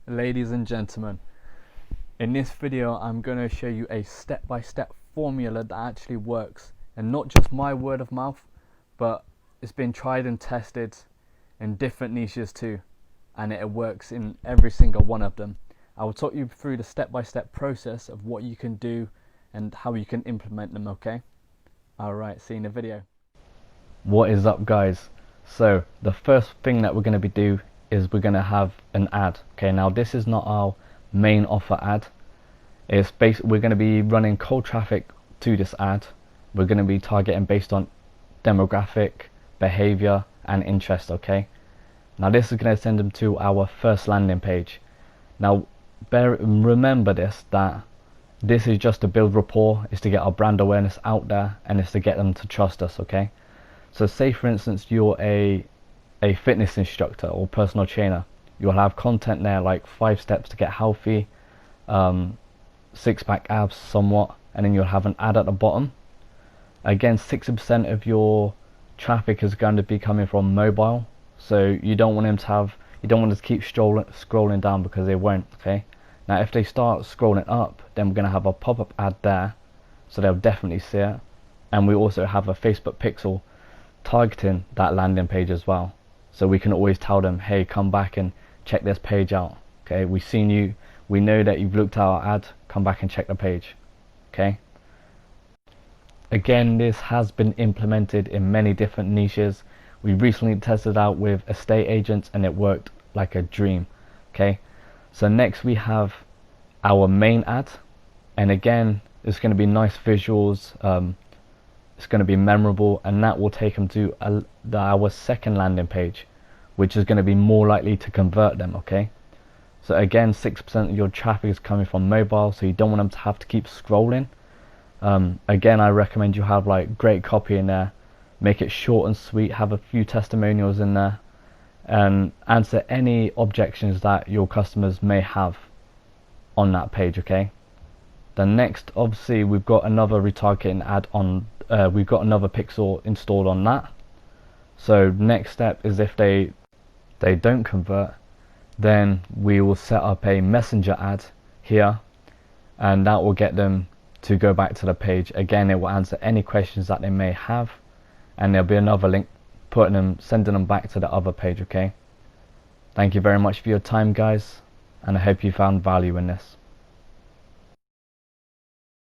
Ladies and gentlemen, in this video I'm going to show you a step-by-step formula that actually works, and not just my word of mouth, but it's been tried and tested in different niches too, and it works in every single one of them. I will talk you through the step-by-step process of what you can do and how you can implement them, okay? Alright, see you in the video. What is up, guys? So the first thing that we're going to do is we're going to have an ad. Okay, now this is not our main offer ad. It's we're going to be running cold traffic to this ad. We're going to be targeting based on demographic, behavior and interest. Okay, now this is going to send them to our first landing page. Now remember that this is just to build rapport, is to get our brand awareness out there, and it's to get them to trust us. Okay, so say for instance you're a fitness instructor or personal trainer. You'll have content there like 5 steps to get healthy, 6-pack abs somewhat, and then you'll have an ad at the bottom. Again, 60% of your traffic is going to be coming from mobile, so you don't want them to keep scrolling down, because they won't. Okay, now if they start scrolling up, then we're going to have a pop-up ad there, so they'll definitely see it. And we also have a Facebook pixel targeting that landing page as well, so we can always tell them, hey, come back and check this page out. Okay, we've seen you, we know that you've looked at our ad, come back and check the page. Okay, again, this has been implemented in many different niches. We recently tested out with estate agents and it worked like a dream. Okay, so next we have our main ad, and again it's going to be nice visuals, it's going to be memorable, and that will take them to our second landing page, which is going to be more likely to convert them. Okay, so again, 6% of your traffic is coming from mobile, so you don't want them to have to keep scrolling. Again, I recommend you have like great copy in there, make it short and sweet, have a few testimonials in there, and answer any objections that your customers may have on that page. Okay, then next, obviously we've got another retargeting ad on, we've got another pixel installed on that. So next step is, if they don't convert, then we will set up a messenger ad here, and that will get them to go back to the page. Again, it will answer any questions that they may have, and there'll be another link sending them back to the other page. Okay, thank you very much for your time, guys, and I hope you found value in this.